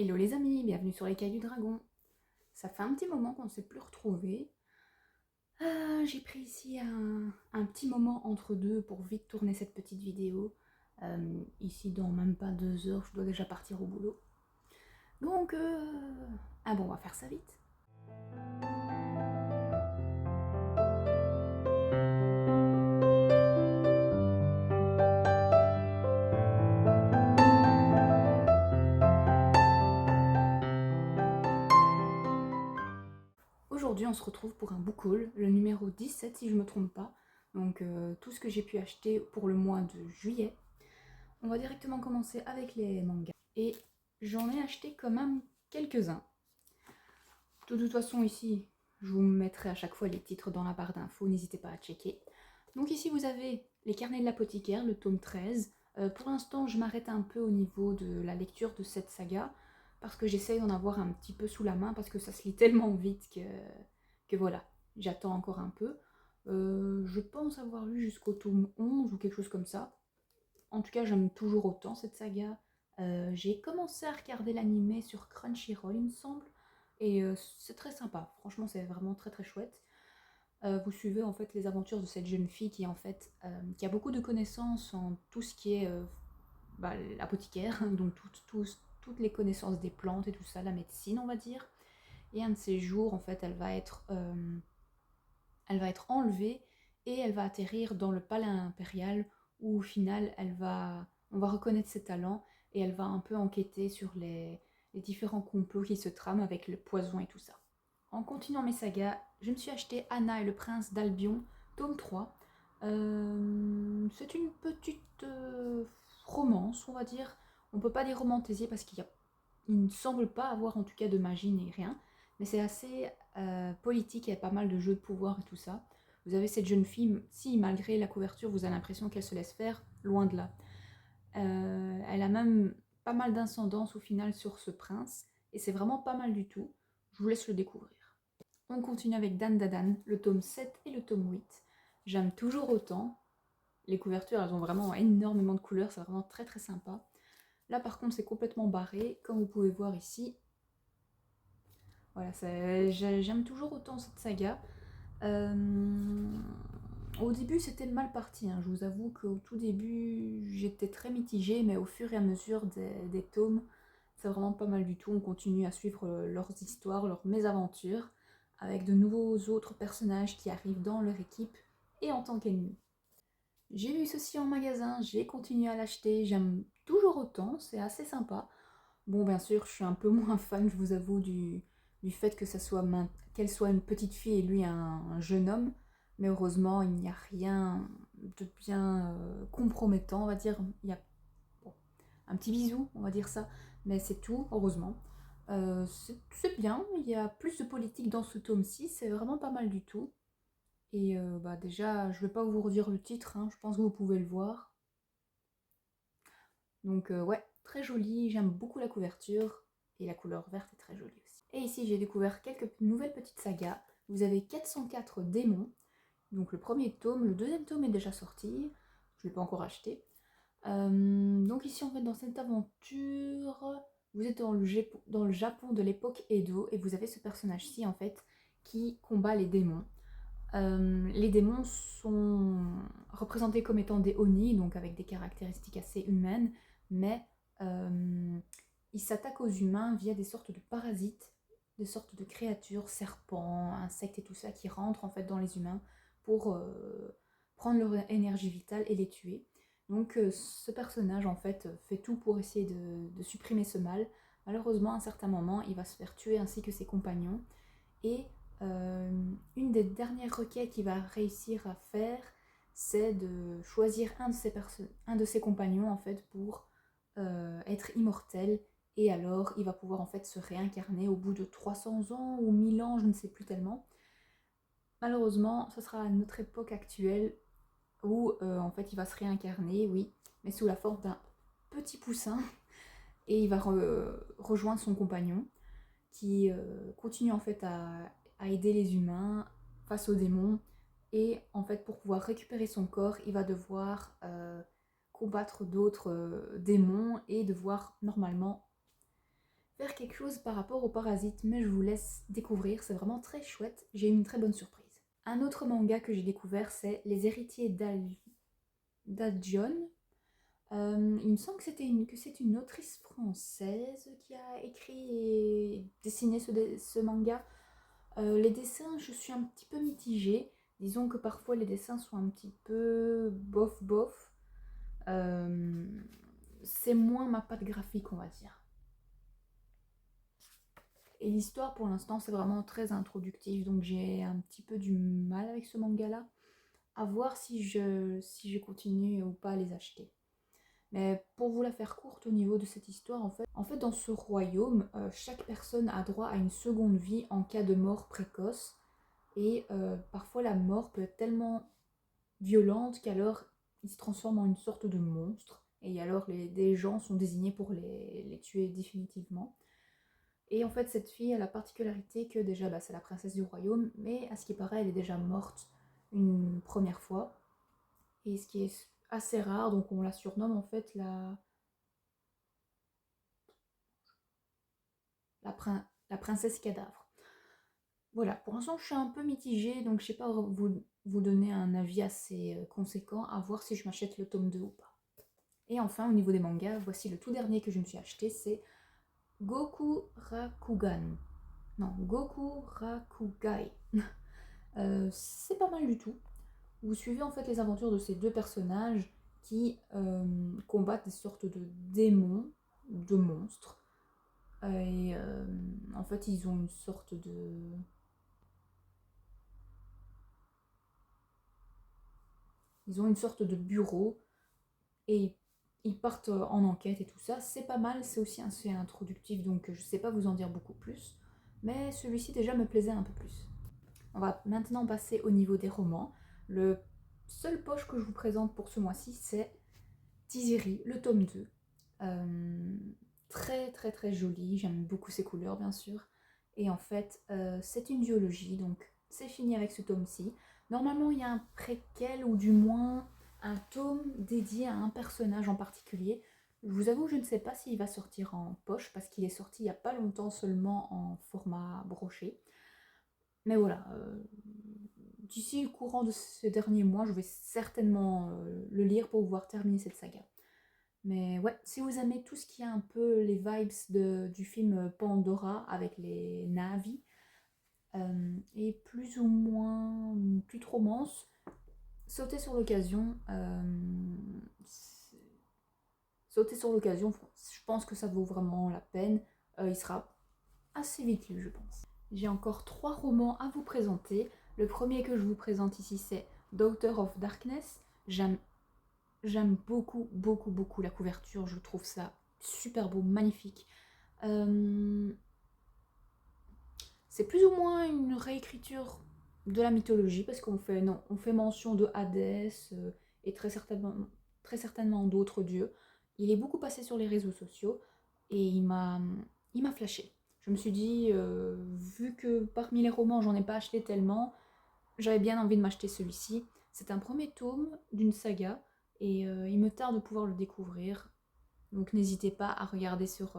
Hello les amis, bienvenue sur les Cailles du Dragon. Ça fait un petit moment qu'on ne s'est plus retrouvés. J'ai pris ici un petit moment entre deux pour vite tourner cette petite vidéo. Ici dans même pas 2 heures, je dois déjà partir au boulot. Donc, bon, on va faire ça vite. Aujourd'hui, on se retrouve pour un book haul, le numéro 17 si je ne me trompe pas. Donc, tout ce que j'ai pu acheter pour le mois de juillet. On va directement commencer avec les mangas. Et j'en ai acheté quand même quelques-uns. De toute façon, ici, je vous mettrai à chaque fois les titres dans la barre d'infos, n'hésitez pas à checker. Donc ici, vous avez Les Carnets de l'apothicaire, le tome 13. Pour l'instant, je m'arrête un peu au niveau de la lecture de cette saga, parce que j'essaye d'en avoir un petit peu sous la main, parce que ça se lit tellement vite que voilà, j'attends encore un peu. Je pense avoir lu jusqu'au tome 11 ou quelque chose comme ça. En tout cas, j'aime toujours autant cette saga. J'ai commencé à regarder l'animé sur Crunchyroll, il me semble. Et c'est très sympa. Franchement, c'est vraiment très très chouette. Vous suivez en fait les aventures de cette jeune fille qui en fait qui a beaucoup de connaissances en tout ce qui est l'apothicaire, donc toutes les connaissances des plantes et tout ça, la médecine on va dire. Et un de ces jours en fait elle va être enlevée et elle va atterrir dans le palais impérial où au final on va reconnaître ses talents et elle va un peu enquêter sur les différents complots qui se trament avec le poison et tout ça. En continuant mes sagas, je me suis acheté Anna et le prince d'Albion, tome 3. C'est une petite romance, on va dire. On peut pas dire romantisée parce il ne semble pas avoir en tout cas de magie ni rien. Mais c'est assez politique, il y a pas mal de jeux de pouvoir et tout ça. Vous avez cette jeune fille, si malgré la couverture vous avez l'impression qu'elle se laisse faire, loin de là. Elle a même pas mal d'incendance au final sur ce prince, et c'est vraiment pas mal du tout. Je vous laisse le découvrir. On continue avec Dan Dadan, le tome 7 et le tome 8. J'aime toujours autant. Les couvertures, elles ont vraiment énormément de couleurs, c'est vraiment très très sympa. Là par contre c'est complètement barré, comme vous pouvez voir ici. Voilà, j'aime toujours autant cette saga. Au début c'était mal parti, hein. Je vous avoue qu'au tout début j'étais très mitigée, mais au fur et à mesure des tomes, c'est vraiment pas mal du tout. On continue à suivre leurs histoires, leurs mésaventures, avec de nouveaux autres personnages qui arrivent dans leur équipe et en tant qu'ennemis. J'ai vu ceci en magasin, j'ai continué à l'acheter, j'aime toujours autant, c'est assez sympa. Bon, bien sûr, je suis un peu moins fan, je vous avoue, du fait que qu'elle soit une petite fille et lui un jeune homme. Mais heureusement, il n'y a rien de bien compromettant, on va dire. Il y a bon, un petit bisou, on va dire ça. Mais c'est tout, heureusement. C'est bien, il y a plus de politique dans ce tome-ci, c'est vraiment pas mal du tout. Et déjà, je vais pas vous redire le titre, hein, je pense que vous pouvez le voir. Donc ouais, très joli, j'aime beaucoup la couverture et la couleur verte est très jolie aussi. Et ici j'ai découvert quelques nouvelles petites sagas. Vous avez 404 démons, donc le premier tome, le deuxième tome est déjà sorti, je ne l'ai pas encore acheté. Donc ici en fait dans cette aventure, vous êtes dans le Japon de l'époque Edo et vous avez ce personnage-ci en fait qui combat les démons. Les démons sont représentés comme étant des oni, donc avec des caractéristiques assez humaines, mais ils s'attaquent aux humains via des sortes de parasites, des sortes de créatures, serpents, insectes et tout ça, qui rentrent en fait dans les humains pour prendre leur énergie vitale et les tuer. Donc ce personnage en fait tout pour essayer de supprimer ce mal. Malheureusement à un certain moment il va se faire tuer ainsi que ses compagnons, et une des dernières requêtes qu'il va réussir à faire, c'est de choisir un de ses compagnons en fait pour être immortel, et alors il va pouvoir en fait se réincarner au bout de 300 ans ou 1000 ans, je ne sais plus tellement. Malheureusement, ce sera à notre époque actuelle où en fait il va se réincarner, oui, mais sous la forme d'un petit poussin, et il va rejoindre son compagnon qui continue en fait à aider les humains face aux démons. Et en fait pour pouvoir récupérer son corps, il va devoir combattre d'autres démons et devoir normalement faire faire quelque chose par rapport aux parasites, mais je vous laisse découvrir, c'est vraiment très chouette, j'ai eu une très bonne surprise. Un autre manga que j'ai découvert, c'est Les Héritiers d'Aljon. Il me semble que c'est une autrice française qui a écrit et dessiné ce manga. Les dessins, je suis un petit peu mitigée. Disons que parfois les dessins sont un petit peu bof bof. C'est moins ma patte graphique, on va dire. Et l'histoire pour l'instant c'est vraiment très introductif, donc j'ai un petit peu du mal avec ce manga là, à voir si je continue ou pas à les acheter. Mais pour vous la faire courte au niveau de cette histoire, en fait dans ce royaume, chaque personne a droit à une seconde vie en cas de mort précoce. Et parfois la mort peut être tellement violente qu'alors ils se transforment en une sorte de monstre. Et alors des gens sont désignés pour les tuer définitivement. Et en fait cette fille a la particularité que déjà c'est la princesse du royaume, mais à ce qui paraît elle est déjà morte une première fois. Et ce qui est assez rare, donc on la surnomme en fait la princesse cadavre. Voilà, pour l'instant je suis un peu mitigée, donc je sais pas vous donner un avis assez conséquent, à voir si je m'achète le tome 2 ou pas. Et enfin au niveau des mangas, voici le tout dernier que je me suis acheté, c'est Goku Rakugan. Non, Goku Rakugai. C'est pas mal du tout. Vous suivez en fait les aventures de ces deux personnages qui combattent des sortes de démons, de monstres. Et en fait ils ont une sorte de... Ils ont une sorte de bureau et ils partent en enquête et tout ça. C'est pas mal, c'est aussi assez introductif, donc je sais pas vous en dire beaucoup plus. Mais celui-ci déjà me plaisait un peu plus. On va maintenant passer au niveau des romans. Le seul poche que je vous présente pour ce mois-ci, c'est Tiziri, le tome 2. Très très très joli, j'aime beaucoup ses couleurs bien sûr. Et en fait, c'est une duologie, donc c'est fini avec ce tome-ci. Normalement, il y a un préquel ou du moins un tome dédié à un personnage en particulier. Je vous avoue, je ne sais pas s'il va sortir en poche parce qu'il est sorti il n'y a pas longtemps seulement en format broché. Mais voilà, d'ici le courant de ces derniers mois, je vais certainement le lire pour pouvoir terminer cette saga. Mais ouais, si vous aimez tout ce qui est un peu les vibes du film Pandora avec les Na'vi, et plus ou moins une petite romance, sautez sur l'occasion. Sautez sur l'occasion, je pense que ça vaut vraiment la peine. Il sera assez vite lu, je pense. J'ai encore 3 romans à vous présenter. Le premier que je vous présente ici, c'est Daughter of Darkness. J'aime beaucoup, beaucoup, beaucoup la couverture. Je trouve ça super beau, magnifique. C'est plus ou moins une réécriture de la mythologie parce qu'on fait, non, on fait mention de Hadès et très certainement d'autres dieux. Il est beaucoup passé sur les réseaux sociaux et il m'a flashé. Je me suis dit, vu que parmi les romans j'en ai pas acheté tellement, j'avais bien envie de m'acheter celui-ci. C'est un premier tome d'une saga et il me tarde de pouvoir le découvrir. Donc n'hésitez pas à regarder sur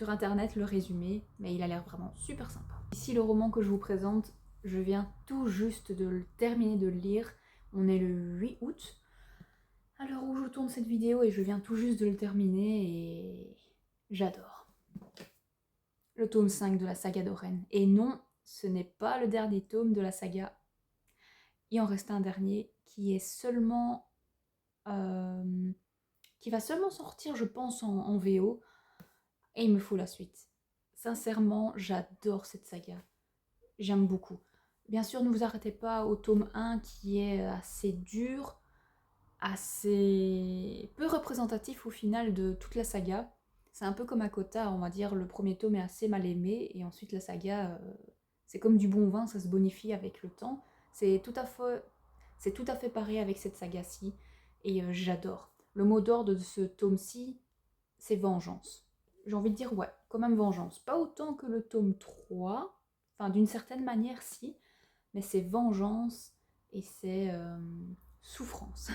internet le résumé, mais il a l'air vraiment super sympa. Ici le roman que je vous présente, je viens tout juste de le terminer de le lire. On est le 8 août, à l'heure où je tourne cette vidéo, et je viens tout juste de le terminer et j'adore. Le tome 5 de la saga d'Oren. Et non, ce n'est pas le dernier tome de la saga. Il en reste un dernier qui est seulement... qui va seulement sortir, je pense, en VO. Et il me faut la suite. Sincèrement, j'adore cette saga. J'aime beaucoup. Bien sûr, ne vous arrêtez pas au tome 1 qui est assez dur, assez peu représentatif au final de toute la saga. C'est un peu comme Akota, on va dire, le premier tome est assez mal aimé, et ensuite la saga, c'est comme du bon vin, ça se bonifie avec le temps. C'est tout à fait pareil avec cette saga-ci, et j'adore. Le mot d'ordre de ce tome-ci, c'est vengeance. J'ai envie de dire ouais, quand même vengeance. Pas autant que le tome 3, enfin d'une certaine manière si, mais c'est vengeance et c'est souffrance.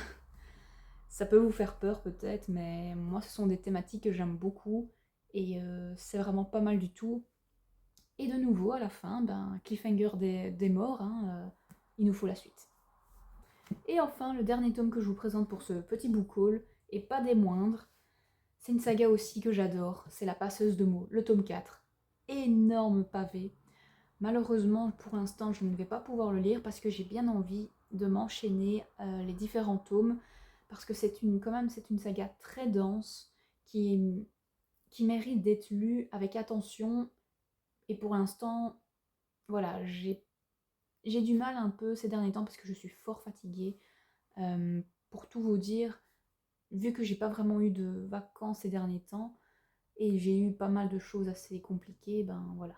Ça peut vous faire peur peut-être, mais moi ce sont des thématiques que j'aime beaucoup et c'est vraiment pas mal du tout. Et de nouveau, à la fin, cliffhanger des morts, hein, il nous faut la suite. Et enfin, le dernier tome que je vous présente pour ce petit book haul, et pas des moindres, c'est une saga aussi que j'adore, c'est La Passeuse de mots, le tome 4. Énorme pavé. Malheureusement, pour l'instant, je ne vais pas pouvoir le lire parce que j'ai bien envie de m'enchaîner les différents tomes, parce que c'est une saga très dense qui mérite d'être lue avec attention. Et pour l'instant, voilà, j'ai du mal un peu ces derniers temps parce que je suis fort fatiguée. Pour tout vous dire, vu que j'ai pas vraiment eu de vacances ces derniers temps et j'ai eu pas mal de choses assez compliquées, voilà.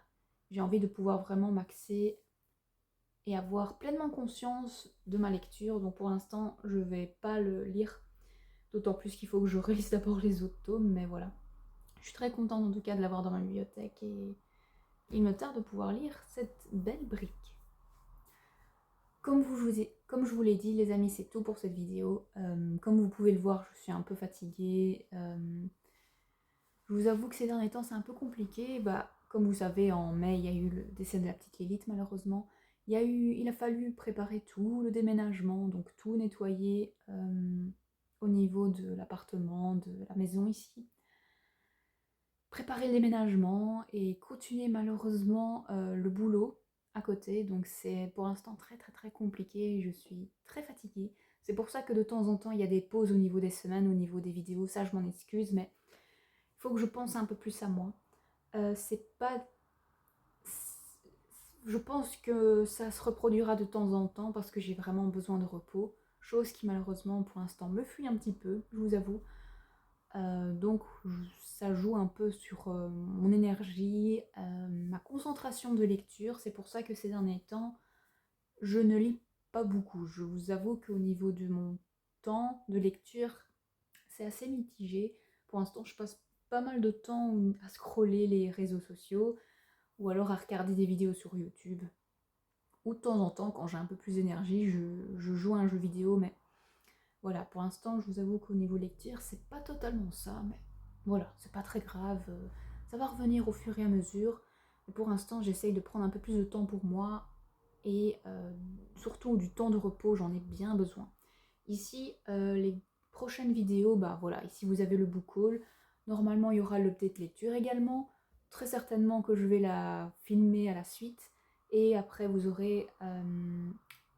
J'ai envie de pouvoir vraiment m'axer et avoir pleinement conscience de ma lecture. Donc pour l'instant, je vais pas le lire. D'autant plus qu'il faut que je relise d'abord les autres tomes, mais voilà. Je suis très contente en tout cas de l'avoir dans ma bibliothèque et il me tarde de pouvoir lire cette belle brique. Comme je vous l'ai dit, les amis, c'est tout pour cette vidéo. Comme vous pouvez le voir, je suis un peu fatiguée. Je vous avoue que ces derniers temps, c'est un peu compliqué. Comme vous savez, en mai, il y a eu le décès de la petite Lilith, malheureusement. Il a fallu préparer tout, le déménagement, donc tout nettoyer au niveau de l'appartement, de la maison ici. Préparer le déménagement et continuer malheureusement le boulot à côté. Donc c'est pour l'instant très très très compliqué. Je suis très fatiguée. C'est pour ça que de temps en temps, il y a des pauses au niveau des semaines, au niveau des vidéos. Ça, je m'en excuse, mais il faut que je pense un peu plus à moi. Je pense que ça se reproduira de temps en temps parce que j'ai vraiment besoin de repos. Chose qui malheureusement pour l'instant me fuit un petit peu, je vous avoue. Donc ça joue un peu sur mon énergie, ma concentration de lecture. C'est pour ça que ces derniers temps, je ne lis pas beaucoup. Je vous avoue qu'au niveau de mon temps de lecture, c'est assez mitigé. Pour l'instant, je passe pas mal de temps à scroller les réseaux sociaux ou alors à regarder des vidéos sur YouTube. Ou de temps en temps, quand j'ai un peu plus d'énergie, je joue à un jeu vidéo, mais voilà, pour l'instant, je vous avoue qu'au niveau lecture, c'est pas totalement ça, mais voilà, c'est pas très grave. Ça va revenir au fur et à mesure. Mais pour l'instant, j'essaye de prendre un peu plus de temps pour moi et surtout du temps de repos, j'en ai bien besoin. Ici, les prochaines vidéos, voilà, ici vous avez le book haul. Normalement, il y aura l'update lecture également. Très certainement que je vais la filmer à la suite. Et après, vous aurez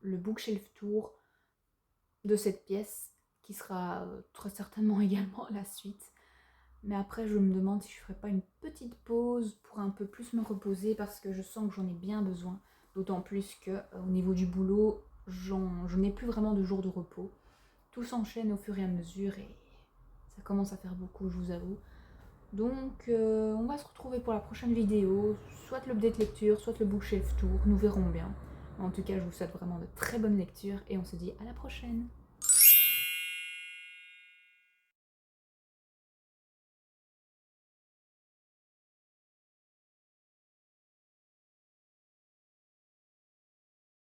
le bookshelf tour de cette pièce qui sera très certainement également la suite. Mais après, je me demande si je ferais pas une petite pause pour un peu plus me reposer parce que je sens que j'en ai bien besoin. D'autant plus que au niveau du boulot, je n'ai plus vraiment de jours de repos. Tout s'enchaîne au fur et à mesure et ça commence à faire beaucoup, je vous avoue. Donc, on va se retrouver pour la prochaine vidéo, soit l'update lecture, soit le bookshelf tour, nous verrons bien. En tout cas, je vous souhaite vraiment de très bonnes lectures et on se dit à la prochaine.